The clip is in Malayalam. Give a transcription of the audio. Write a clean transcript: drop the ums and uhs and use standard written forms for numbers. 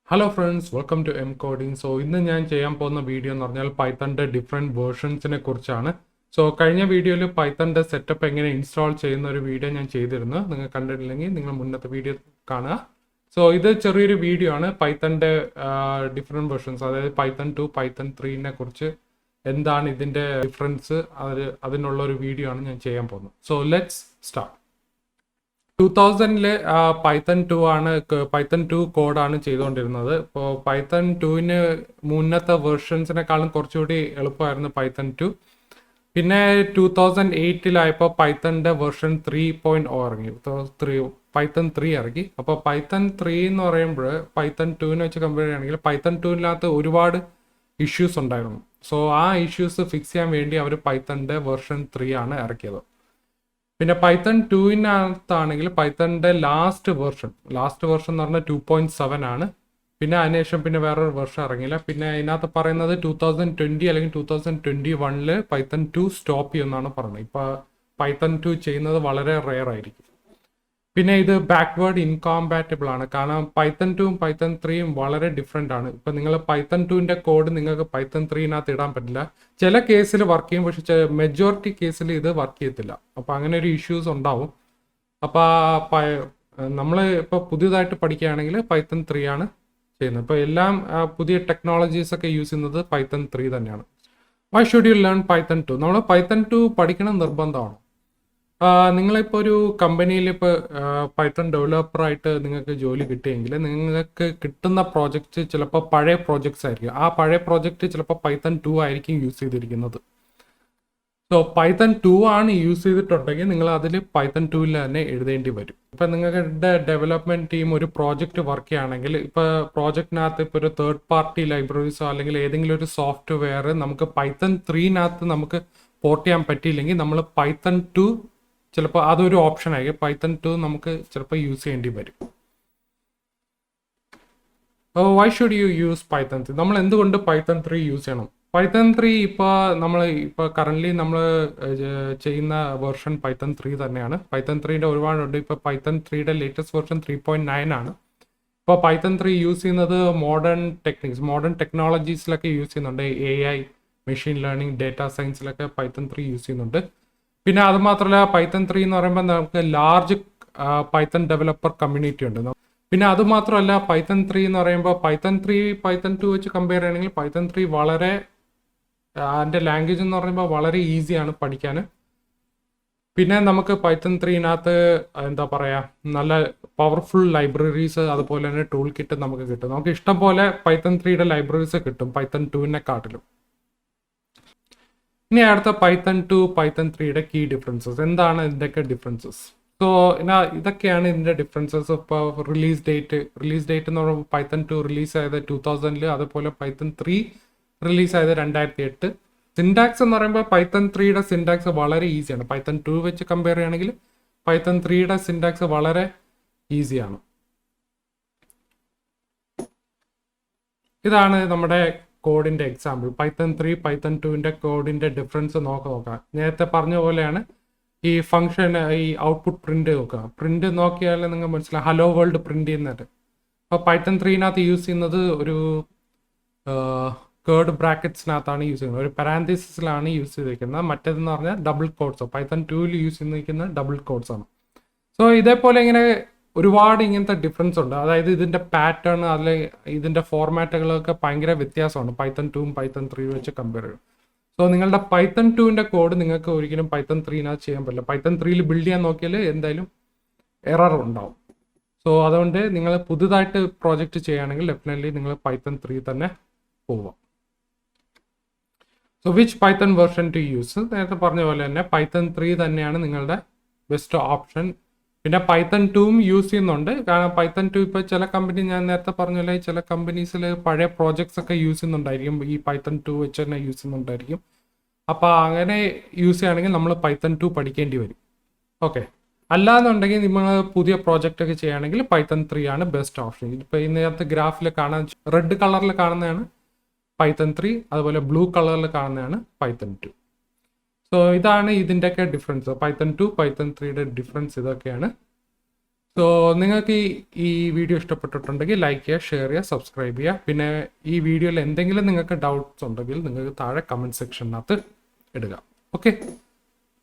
Hello friends, welcome to MKoding. So ഇന്ന് ഞാൻ ചെയ്യാൻ പോകുന്ന വീഡിയോ എന്ന് പറഞ്ഞാൽ പൈത്തണിന്റെ ഡിഫറെന്റ് വേർഷൻസിനെ കുറിച്ചാണ്. സോ കഴിഞ്ഞ വീഡിയോയിൽ പൈത്തണിന്റെ സെറ്റപ്പ് എങ്ങനെ ഇൻസ്റ്റാൾ ചെയ്യുന്ന ഒരു വീഡിയോ ഞാൻ ചെയ്തിരുന്നു. നിങ്ങൾ കണ്ടിട്ടില്ലെങ്കിൽ നിങ്ങൾ മുന്നത്തെ വീഡിയോ കാണുക. സോ ഇത് ചെറിയൊരു വീഡിയോ ആണ് പൈത്തണിന്റെ ഡിഫറെന്റ് വേർഷൻസ്, അതായത് Python2, Python3നെ കുറിച്ച് എന്താണ് ഇതിന്റെ ഡിഫറൻസ്, അതിനുള്ള ഒരു വീഡിയോ ആണ് ഞാൻ ചെയ്യാൻ പോകുന്നത്. So let's start. 2000-ല് Python2 ആണ് Python2 കോഡാണ് ചെയ്തുകൊണ്ടിരുന്നത്. ഇപ്പോൾ Python2ന് മുന്നത്തെ വേർഷൻസിനെക്കാളും കുറച്ചുകൂടി എളുപ്പമായിരുന്നു Python2. പിന്നെ 2008-ലായപ്പോൾ പൈത്തണിന്റെ വേർഷൻ 3.0 ഇറങ്ങി, Python3 ഇറങ്ങി. അപ്പോൾ Python3 എന്ന് പറയുമ്പോൾ Python2നെ വെച്ച് കമ്പയർ ചെയ്യുകയാണെങ്കിൽ Python2-നകത്ത് ഒരുപാട് ഇഷ്യൂസ് ഉണ്ടായിരുന്നു. സോ ആ ഇഷ്യൂസ് ഫിക്സ് ചെയ്യാൻ വേണ്ടി അവർ പൈത്തണിന്റെ വേർഷൻ 3 ആണ് ഇറക്കിയത്. പിന്നെ Python2-നകത്താണെങ്കിൽ പൈത്തണിന്റെ ലാസ്റ്റ് വേർഷൻ എന്ന് പറഞ്ഞാൽ 2.7 ആണ്. പിന്നെ അതിനുശേഷം പിന്നെ വേറൊരു വേർഷൻ ഇറങ്ങിയില്ല. പിന്നെ അതിനകത്ത് പറയുന്നത് 2020 അല്ലെങ്കിൽ 2021-ല് Python2 സ്റ്റോപ്പ് ചെയ്യുമെന്നാണ് പറയുന്നത്. ഇപ്പൊ Python2 ചെയ്യുന്നത് വളരെ റെയർ ആയിരിക്കും. പിന്നെ ഇത് ബാക്ക്വേർഡ് ഇൻകോമ്പാറ്റബിൾ ആണ്, കാരണം Python2ഉം Python3യും വളരെ ഡിഫറെൻ്റ് ആണ്. ഇപ്പൊ നിങ്ങൾ Python2ന്റെ കോഡ് നിങ്ങൾക്ക് Python3-നകത്ത് ഇടാൻ പറ്റില്ല. ചില കേസിൽ വർക്ക് ചെയ്യും, പക്ഷെ മെജോറിറ്റി കേസിൽ ഇത് വർക്ക് ചെയ്യത്തില്ല. അപ്പൊ അങ്ങനെ ഒരു ഇഷ്യൂസ് ഉണ്ടാവും. അപ്പൊ നമ്മൾ ഇപ്പൊ പുതിയതായിട്ട് പഠിക്കുകയാണെങ്കിൽ Python3 ആണ് ചെയ്യുന്നത്. ഇപ്പൊ എല്ലാം പുതിയ ടെക്നോളജീസ് ഒക്കെ യൂസ് ചെയ്യുന്നത് Python3 തന്നെയാണ്. Why should you learn Python2? നമ്മൾ Python2 പഠിക്കണം നിർബന്ധമാണ്. നിങ്ങളിപ്പോൾ ഒരു കമ്പനിയിൽ ഇപ്പോൾ പൈത്തൺ ഡെവലപ്പറായിട്ട് നിങ്ങൾക്ക് ജോലി കിട്ടിയെങ്കിൽ നിങ്ങൾക്ക് കിട്ടുന്ന പ്രോജക്റ്റ് ചിലപ്പോൾ പഴയ പ്രോജക്ട്സ് ആയിരിക്കും. ആ പഴയ പ്രോജക്റ്റ് ചിലപ്പോൾ Python2 ആയിരിക്കും യൂസ് ചെയ്തിരിക്കുന്നത്. സോ Python2 ആണ് യൂസ് ചെയ്തിട്ടുണ്ടെങ്കിൽ നിങ്ങൾ അതിൽ Python2-ൽ തന്നെ എഴുതേണ്ടി വരും. ഇപ്പം നിങ്ങളുടെ ഡെവലപ്മെന്റ് ടീം ഒരു പ്രോജക്റ്റ് വർക്ക് ചെയ്യുകയാണെങ്കിൽ ഇപ്പോൾ പ്രോജക്റ്റിനകത്ത് ഇപ്പോൾ ഒരു തേർഡ് പാർട്ടി ലൈബ്രറീസോ അല്ലെങ്കിൽ ഏതെങ്കിലും ഒരു സോഫ്റ്റ്വെയർ നമുക്ക് Python3-നകത്ത് നമുക്ക് പോർട്ട് ചെയ്യാൻ പറ്റിയില്ലെങ്കിൽ നമ്മൾ Python2 ചിലപ്പോൾ അതൊരു ഓപ്ഷൻ ആയിരിക്കും. Python2 നമുക്ക് ചിലപ്പോൾ യൂസ് ചെയ്യേണ്ടി വരും. Why should you use Python3? നമ്മൾ എന്തുകൊണ്ട് Python3 യൂസ് ചെയ്യണം? Python3 ഇപ്പോൾ കറന്റ് നമ്മൾ ചെയ്യുന്ന വേർഷൻ Python3 തന്നെയാണ്. Python3ന്റെ ഒരുപാടുണ്ട്. ഇപ്പോൾ Python3യുടെ ലേറ്റസ്റ്റ് വേർഷൻ 3.9 ആണ്. ഇപ്പോൾ Python3 യൂസ് ചെയ്യുന്നത് മോഡേൺ ടെക്നോളജീസിലൊക്കെ യൂസ് ചെയ്യുന്നുണ്ട്. AI, മെഷീൻ ലേണിംഗ്, ഡേറ്റാ സയൻസിലൊക്കെ Python3 യൂസ് ചെയ്യുന്നുണ്ട്. പിന്നെ അത് മാത്രമല്ല Python3 എന്ന് പറയുമ്പോൾ നമുക്ക് ലാർജ് പൈത്തൺ ഡെവലപ്പർ കമ്മ്യൂണിറ്റി ഉണ്ട്. പിന്നെ അത് മാത്രമല്ല Python3 എന്ന് പറയുമ്പോൾ Python2 വെച്ച് കമ്പയർ ചെയ്യണമെങ്കിൽ Python3 വളരെ അതിൻ്റെ ലാംഗ്വേജ് എന്ന് പറയുമ്പോൾ വളരെ ഈസിയാണ് പഠിക്കാൻ. പിന്നെ നമുക്ക് Python3-നകത്ത് എന്താ പറയുക, നല്ല പവർഫുൾ ലൈബ്രറീസ് അതുപോലെ തന്നെ ടൂൾ കിറ്റ് നമുക്ക് കിട്ടും. നമുക്ക് ഇഷ്ടം പോലെ Python3യുടെ ലൈബ്രറീസ് കിട്ടും Python2-നെക്കാട്ടിലും. ഇനി അടുത്ത Python2, Python3യുടെ കീ ഡിഫറൻസസ് എന്താണ്? ഇതിൻ്റെയൊക്കെ ഡിഫറൻസസ്. സോ ഇതൊക്കെയാണ് ഇതിൻ്റെ ഡിഫറൻസസ്. ഇപ്പോൾ റിലീസ് ഡേറ്റ് എന്ന് പറയുമ്പോൾ Python2 റിലീസ് ആയത് 2000-ല്, അതുപോലെ Python3 റിലീസ് ആയത് 2008. സിൻടാക്സ് എന്ന് പറയുമ്പോൾ Python3യുടെ സിൻടാക്സ് വളരെ ഈസിയാണ്. Python2 വെച്ച് കമ്പയർ ചെയ്യുകയാണെങ്കിൽ Python3യുടെ സിൻടാക്സ് വളരെ ഈസിയാണ്. ഇതാണ് നമ്മുടെ കോഡിന്റെ എക്സാമ്പിൾ. Python3, Python2-ന്റെ കോഡിന്റെ ഡിഫറൻസ് നോക്കാം. നേരത്തെ പറഞ്ഞ പോലെയാണ് ഈ ഫംഗ്ഷൻ, ഈ ഔട്ട്പുട്ട് പ്രിന്റ് നോക്കുക. പ്രിന്റ് നോക്കിയാൽ നിങ്ങൾ മനസ്സിലാവും ഹലോ വേൾഡ് പ്രിന്റ് ചെയ്യുന്നത്. അപ്പോൾ Python3-നകത്ത് യൂസ് ചെയ്യുന്നത് ഒരു കേർഡ് ബ്രാക്കറ്റ്സിനകത്താണ് യൂസ് ചെയ്യുന്നത്, ഒരു പാരാന്തസിസിലാണ് യൂസ് ചെയ്തിരിക്കുന്നത്. മറ്റേതെന്ന് പറഞ്ഞാൽ ഡബിൾ കോഡ്സ്. Python2-ൽ യൂസ് ചെയ്തിരിക്കുന്ന ഡബിൾ കോഡ്സ് ആണ്. സോ ഇതേപോലെ ഇങ്ങനെ ഒരുപാട് ഇങ്ങനത്തെ ഡിഫറൻസ് ഉണ്ട്. അതായത് ഇതിന്റെ പാറ്റേൺ, അതിൽ ഇതിന്റെ ഫോർമാറ്റുകളൊക്കെ ഭയങ്കര വ്യത്യാസമാണ് Python2ഉം Python3 വെച്ച് കമ്പയർ ചെയ്യും. സോ നിങ്ങളുടെ Python2-ന്റെ കോഡ് നിങ്ങൾക്ക് ഒരിക്കലും Python3-നകത്ത് ചെയ്യാൻ പറ്റില്ല. Python3-ൽ ബിൽഡ് ചെയ്യാൻ നോക്കിയാൽ എന്തായാലും എറർ ഉണ്ടാവും. സോ അതുകൊണ്ട് നിങ്ങൾ പുതുതായിട്ട് പ്രോജക്റ്റ് ചെയ്യുകയാണെങ്കിൽ ഡെഫിനറ്റ്ലി നിങ്ങൾ Python3 തന്നെ പോവാം. So which Python version two use? നേരത്തെ പറഞ്ഞ പോലെ തന്നെ Python3 തന്നെയാണ് നിങ്ങളുടെ ബെസ്റ്റ് ഓപ്ഷൻ. പിന്നെ Python2ഉം യൂസ് ചെയ്യുന്നുണ്ട്, കാരണം Python2 ഇപ്പോൾ ചില കമ്പനി, ഞാൻ നേരത്തെ പറഞ്ഞല്ലേ, ചില കമ്പനീസിൽ പഴയ പ്രോജക്ട്സ് ഒക്കെ യൂസ് ചെയ്യുന്നുണ്ടായിരിക്കും, ഈ Python2 വെച്ച് തന്നെ യൂസ് ചെയ്യുന്നുണ്ടായിരിക്കും. അപ്പോൾ അങ്ങനെ യൂസ് ചെയ്യുകയാണെങ്കിൽ നമ്മൾ Python2 പഠിക്കേണ്ടി വരും. ഓക്കെ, അല്ലാന്നുണ്ടെങ്കിൽ നിങ്ങൾ പുതിയ പ്രോജക്റ്റ് ഒക്കെ ചെയ്യുകയാണെങ്കിൽ Python3 ആണ് ബെസ്റ്റ് ഓപ്ഷൻ. ഇപ്പോൾ ഈ നേരത്തെ ഗ്രാഫിൽ കാണാൻ റെഡ് കളറിൽ കാണുന്നതാണ് Python3, അതുപോലെ ബ്ലൂ കളറിൽ കാണുന്നതാണ് Python2. സോ ഇതാണ് ഇതിൻ്റെയൊക്കെ ഡിഫറൻസ്. Python2, Python3യുടെ ഡിഫറൻസ് ഇതൊക്കെയാണ്. സോ നിങ്ങൾക്ക് ഈ വീഡിയോ ഇഷ്ടപ്പെട്ടിട്ടുണ്ടെങ്കിൽ ലൈക്ക് ചെയ്യുക, ഷെയർ ചെയ്യുക, സബ്സ്ക്രൈബ് ചെയ്യുക. പിന്നെ ഈ വീഡിയോയിൽ എന്തെങ്കിലും നിങ്ങൾക്ക് ഡൗട്ട്സ് ഉണ്ടെങ്കിൽ നിങ്ങൾക്ക് താഴെ കമൻറ്റ് സെക്ഷനകത്ത് ഇടുക. ഓക്കെ.